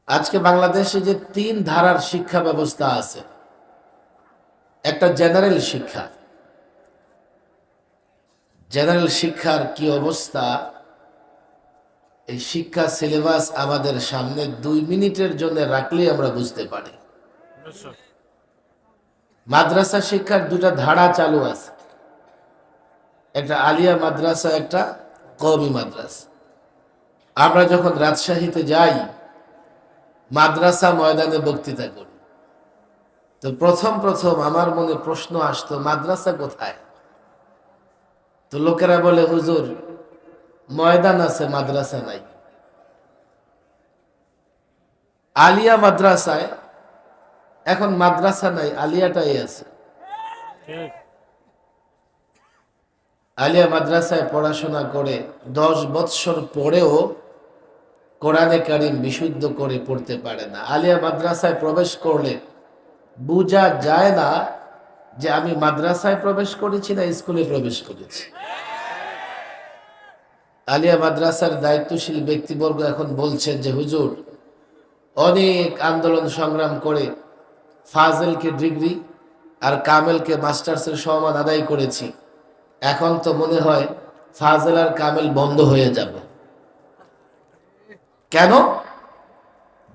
আজকে বাংলাদেশে যে তিন ধারার শিক্ষা ব্যবস্থা আছে, একটা জেনারেল শিক্ষা। জেনারেল শিক্ষার কি অবস্থা, এই শিক্ষা সিলেবাস আমাদের সামনে 2 মিনিটের জন্য রাখলেই আমরা বুঝতে পারি। মাদ্রাসা শিক্ষার দুটা ধারা চালু আছে, একটা আলিয়া মাদ্রাসা, একটা কওমি মাদ্রাসা। আমরা যখন রাজশাহীতে যাই, মাদ্রাসা ময়দানে বক্তৃতা করি, তো প্রথম আমার মনে প্রশ্ন আসতো, মাদ্রাসা কোথায়? তো লোকেরা বলে, হুজুর ময়দান আছে, মাদ্রাসা নাই। আলিয়া মাদ্রাসায় এখন মাদ্রাসা নাই, আলিয়াটাই আছে। আলিয়া মাদ্রাসায় পড়াশোনা করে 10 বৎসর পরেও কোরআনে কারিম বিশুদ্ধ করে পড়তে পারে না। আলিয়া মাদ্রাসায় প্রবেশ করলে বোঝা যায় না যে আমি মাদ্রাসায় প্রবেশ করেছি না স্কুলে প্রবেশ করেছি। আলিয়া মাদ্রাসার দায়িত্বশীল ব্যক্তিবর্গ এখন বলছেন যে হুজুর, অনেক আন্দোলন সংগ্রাম করে ফাজেলকে ডিগ্রি আর কামেলকে মাস্টার্সের সম্মান আদায় করেছি, এখন তো মনে হয় ফাজেল আর কামেল বন্ধ হয়ে যাবে। কেন?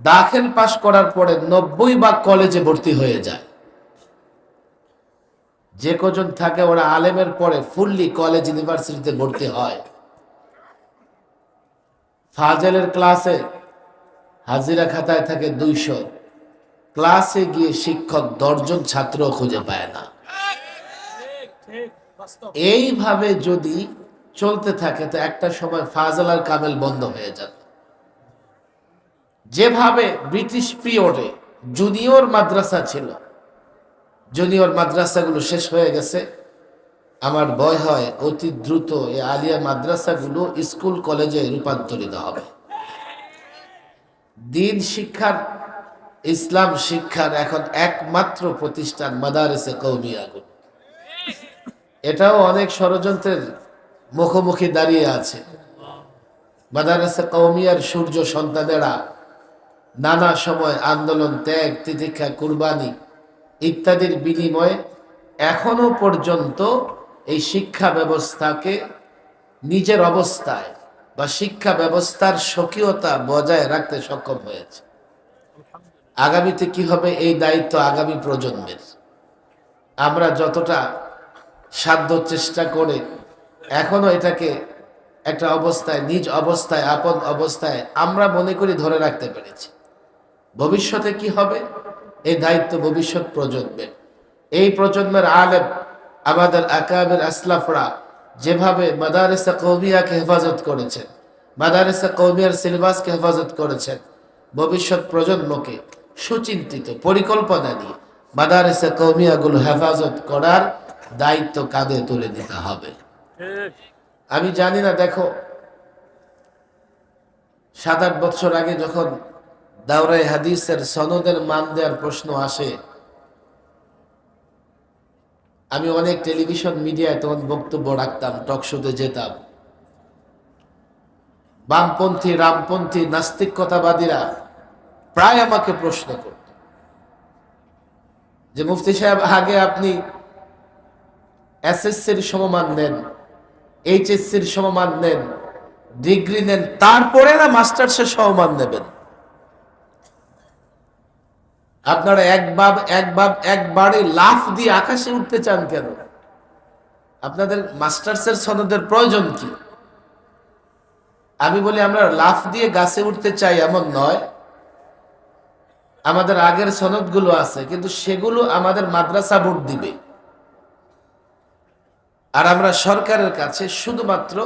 দাখিল পাশ করার পরে 90 কলেজে ভর্তি হয়ে যায়। যে কজন থাকে ওরা আলেমের পরে ফুললি কলেজ ইউনিভার্সিটিতে ভর্তি হয়। ফাজেলের ক্লাসে হাজিরা খাতায় থাকে 200, ক্লাসে গিয়ে শিক্ষক 10 জন ছাত্র খুঁজে পায় না। এইভাবে যদি চলতে থাকে তো একটা সময় ফাজেল আর কামেল বন্ধ হয়ে যাবে। যেভাবে ব্রিটিশ পিরিয়ডে জুনিয়র মাদ্রাসা ছিল, জুনিয়র মাদ্রাসাগুলো শেষ হয়ে গেছে, আমার ভয় হয় অতি দ্রুত এই আলিয়া মাদ্রাসাগুলো স্কুল কলেজে রূপান্তরিত হবে। দিন শিক্ষার, ইসলাম শিক্ষার এখন একমাত্র প্রতিষ্ঠান মাদারিসে কওমিয়াগুলো। এটাও অনেক ষড়যন্ত্রের মুখোমুখি দাঁড়িয়ে আছে। মাদারিসে কওমিয়ার সূর্য সন্তানেরা নানা সময় আন্দোলন, ত্যাগ, তিতিক্ষা, কুরবানি ইত্যাদির বিনিময়ে এখনো পর্যন্ত এই শিক্ষা ব্যবস্থাকে নিজের অবস্থায় বা শিক্ষা ব্যবস্থার স্বকীয়তা বজায় রাখতে সক্ষম হয়েছে। আগামীতে কি হবে এই দায়িত্ব আগামী প্রজন্মের। আমরা যতটা সাধ্য চেষ্টা করে এখনো এটাকে একটা অবস্থায়, নিজ অবস্থায়, আপন অবস্থায় আমরা মনে করি ধরে রাখতে পেরেছি। ভবিষ্যতে কি হবে এই দায়িত্ব ভবিষ্যৎ প্রজন্মের। এই প্রজন্মের আলেম আমাদের আকাবের আসলাফরা যেভাবে মাদারিসে কওমিয়াকে হেফাজত করেছেন, মাদারিসে কওমিয়ার সিলেবাসকে হেফাজত করেছেন, ভবিষ্যৎ প্রজন্মকে সুচিন্তিত পরিকল্পনা নিয়ে মাদারিসে কওমিয়াগুলো হেফাজত করার দায়িত্ব কাঁধে তুলে নিতে হবে। আমি জানি না, দেখো 7-8 বছর আগে যখন দাওরায়ে হাদিসের সনদের মান দেওয়ার প্রশ্ন আসে, আমি অনেক টেলিভিশন মিডিয়ায় তখন বক্তব্য রাখতাম, টক শোতে যেতাম। বামপন্থী, রামপন্থী, নাস্তিকতাবাদীরা প্রায় আমাকে প্রশ্ন করত যে মুফতি সাহেব, আগে আপনি এসএসসির সমমান নেন, এইচএসসির সমমান নেন, ডিগ্রি নেন, তারপরে না মাস্টার্সের সমমান নেবেন। আপনারা একবারে লাফ দিয়ে আকাশে উঠতে চান কেন? আপনাদের মাস্টার্সের সনদের প্রয়োজন কি? আমি বলি, আমরা লাফ দিয়ে গাছে উঠতে চাই এমন নয়, আমাদের আগের সনদগুলো আছে, কিন্তু সেগুলো আমাদের মাদ্রাসা বোর্ড দিবে, আর আমরা সরকারের কাছে শুধুমাত্র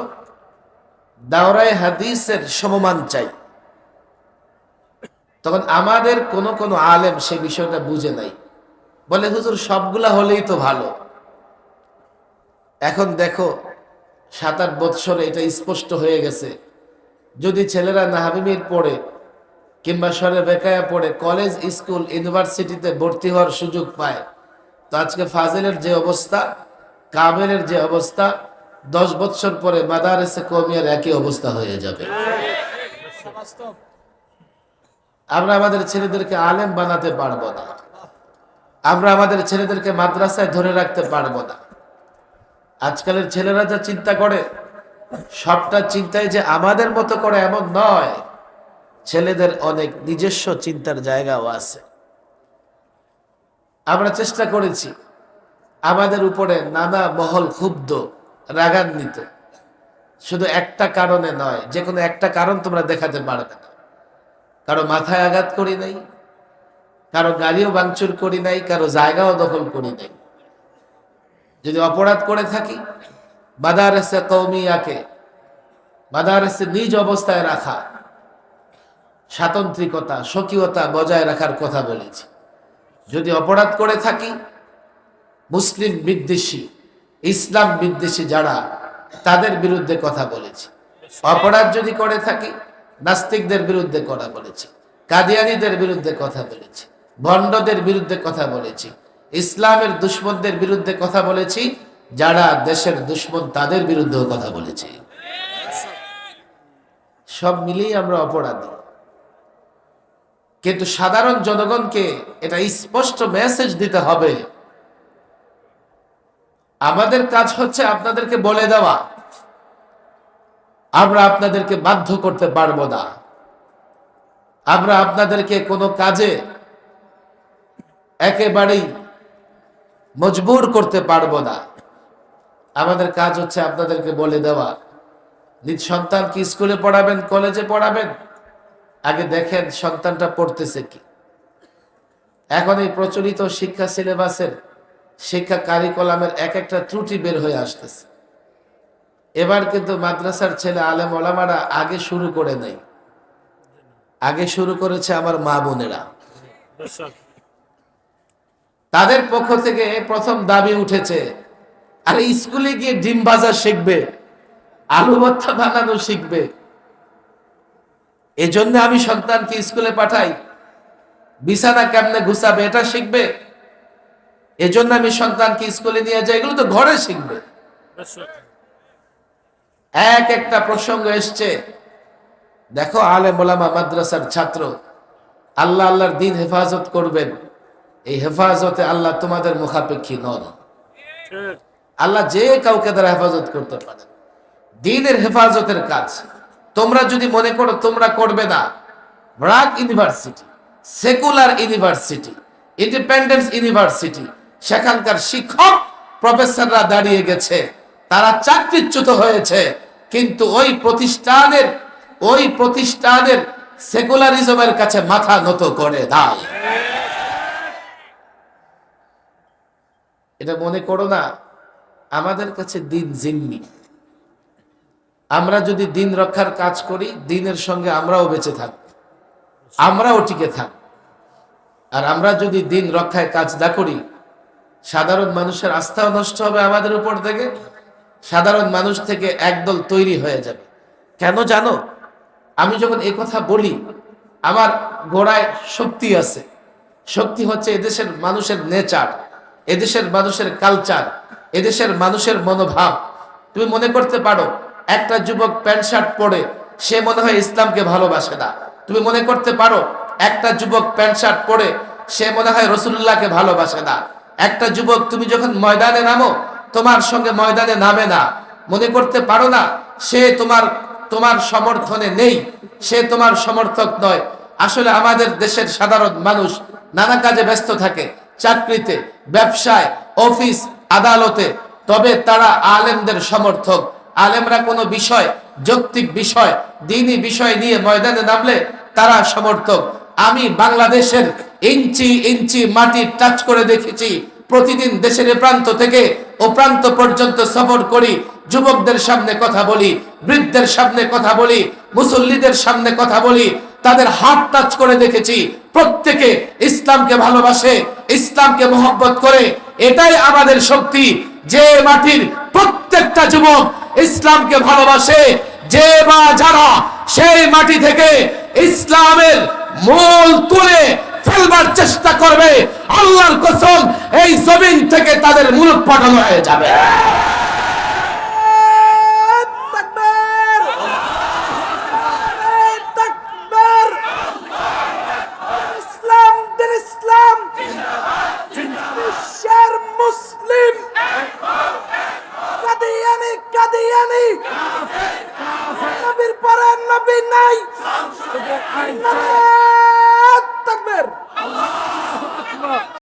দাওরায়ে হাদিসের সমমান চাই। তখন আমাদের কোন আলেম সে বিষয়টা বুঝে নাই, বলে হুজুর সবগুলা হলেই তো ভালো। এখন দেখো 7-8 বৎসরে এটা স্পষ্ট হয়ে গেছে, যদি ছেলেরা নাহাবিমির পড়ে কিংবা সরে বেকায়া পড়ে কলেজ, স্কুল, ইউনিভার্সিটিতে ভর্তি হওয়ার সুযোগ পায়, তো আজকে ফাজিলের যে অবস্থা, কামেলের যে অবস্থা, 10 বৎসর পরে মাদারিসে কওমিয়ার একই অবস্থা হয়ে যাবে। আমরা আমাদের ছেলেদেরকে আলেম বানাতে পারবো না, আমরা আমাদের ছেলেদেরকে মাদ্রাসায় ধরে রাখতে পারবো না। আজকালের ছেলেরা যা চিন্তা করে, সবটা চিন্তায় যে আমাদের মতো করে এমন নয়, ছেলেদের অনেক নিজস্ব চিন্তার জায়গাও আছে। আমরা চেষ্টা করেছি, আমাদের উপরে নানা মহল ক্ষুব্ধ, রাগান্বিত, শুধু একটা কারণে নয়, যে কোনো একটা কারণ তোমরা দেখাতে পারবে না। কারো মাথায় আঘাত করি নাই, কারো গাড়িও ভাঙচুর করি নাই, কারো জায়গাও দখল করি নাই। যদি অপরাধ করে থাকি, মাদারেসে কওমিয়াকে, মাদারেসে নিজ অবস্থায় রাখা, স্বাতন্ত্রিকতা, স্বকীয়তা বজায় রাখার কথা বলেছি। যদি অপরাধ করে থাকি, মুসলিম বিদ্বেষী, ইসলাম বিদ্বেষী যারা, তাদের বিরুদ্ধে কথা বলেছি। অপরাধ যদি করে থাকি, নাস্তিকদের বিরুদ্ধে কথা বলেছি, কাদিয়ানীদের বিরুদ্ধে কথা বলেছি, ভণ্ডদের বিরুদ্ধে কথা বলেছি, ইসলামের দুশ্মনদের বিরুদ্ধে কথা বলেছি, যারা দেশের দুশ্মন তাদের বিরুদ্ধেও কথা বলেছি। সব মিলিয়ে আমরা অপরাধী। কিন্তু সাধারণ জনগণকে এটা স্পষ্ট মেসেজ দিতে হবে। আমাদের কাজ হচ্ছে আপনাদেরকে বলে দেওয়া, আমরা আপনাদেরকে বাধ্য করতে পারবো না, আমরা আপনাদেরকে কোনো কাজে একেবারেই মজবুর করতে পারবো না। আমাদের কাজ হচ্ছে আপনাদেরকে বলে দেওয়া। নিজ সন্তানকে স্কুলে পড়াবেন, কলেজে পড়াবেন, আগে দেখেন সন্তানটা পড়তেছে কি। এখন এই প্রচলিত শিক্ষা সিলেবাসের, শিক্ষা কারিকুলামের এক একটা ত্রুটি বের হয়ে আসতেছে। এবার কিন্তু মাদ্রাসার ছেলে আলেম ওলামারা আগে শুরু করে নাই, আগে শুরু করেছে আমার মা বোনেরা। তাদের পক্ষ থেকে প্রথম দাবি উঠেছে, আরে স্কুলে গিয়ে ডিম ভাজা শিখবে, আলু ভর্তা বানানো শিখবে, এজন্য আমি সন্তানকে স্কুলে পাঠাই। বিছানা কেমনে গুছাবে এটা শিখবে, এজন্য আমি সন্তানকে স্কুলে নিয়ে যাই। এগুলো তো ঘরে শিখবে। এক একটা প্রসঙ্গ এসছে, দেখো আলেম ওলামা মাদ্রাসার ছাত্র আল্লাহ আল্লাহর দিন হেফাজত করবেন, এই হেফাজতে আল্লাহ তোমাদের মুখাপেক্ষী নন। আল্লাহ যে কাউকে দ্বারা হেফাজত করতে পারেন। দ্বীনের হেফাজতের কাজ তোমরা যদি মনে করো তোমরা করবে না, BRAC university, secular university, independence university, সেখানকার শিক্ষক প্রফেসররা দাঁড়িয়ে গেছে, তারা চাকরিচ্যুত হয়েছে, কিন্তু ওই প্রতিষ্ঠানের সেকুলারিজমের কাছে মাথা নত করে দেয়। এটা মনে করো না আমাদের কাছে দিন জিম্মি। আমরা যদি দিন রক্ষার কাজ করি, দিনের সঙ্গে আমরাও বেঁচে থাকব, আমরাও টিকে থাকব। আর আমরা যদি দিন রক্ষায় কাজ না করি, সাধারণ মানুষের আস্থাও নষ্ট হবে আমাদের উপর থেকে, সাধারণ মানুষ থেকে একদল তৈরি হয়ে যাবে। কেন জানো? আমি যখন এই কথা বলি, আমার গোড়ায় শক্তি আছে। শক্তি হচ্ছে এদেশের মানুষের নেচার, এদেশের মানুষের কালচার, এদেশের মানুষের মনোভাব। তুমি মনে করতে পারো একটা যুবক প্যান্ট শার্ট পরে সে মনে হয় ইসলামকে ভালোবাসে না। তুমি মনে করতে পারো একটা যুবক প্যান্ট শার্ট পরে সে মনে হয় রাসূলুল্লাহকে ভালোবাসে না। একটা যুবক তুমি যখন ময়দানে নামো, তোমার সঙ্গে ময়দানে নামে না। মনে করতে পারো না সে তোমার সমর্থনে নেই, সে তোমার সমর্থক নয়। আসলে আমাদের দেশের সাধারণ মানুষ নানা কাজে ব্যস্ত থাকে, চাকরিতে, ব্যবসায়, অফিস, আদালতে, তবে তারা আলেমদের সমর্থক। আলেমরা কোনো বিষয়, যৌক্তিক বিষয়, দ্বীনি বিষয় নিয়ে ময়দানে নামলে তারা সমর্থক। আমি বাংলাদেশের ইঞ্চি ইঞ্চি মাটি টাচ করে দেখেছি। প্রতিদিন দেশের এ প্রান্ত থেকে ও প্রান্ত পর্যন্ত সফর করি, যুবকদের সামনে কথা বলি, বৃদ্ধদের সামনে কথা বলি, মুসল্লিদের সামনে কথা বলি, তাদের হাত টাচ করে দেখেছি। প্রত্যেকে ইসলামকে ভালোবাসে, ইসলামকে মহব্বত করে। এটাই আমাদের শক্তি। যে মাটির প্রত্যেকটা যুবক ইসলামকে ভালোবাসে, যে বা যারা সেই মাটি থেকে ইসলামের মূল তুলে ফেলবার চেষ্টা করবে, আল্লাহর কসম এই জমিন থেকে তাদের মূল পাঠানো হয়ে যাবে।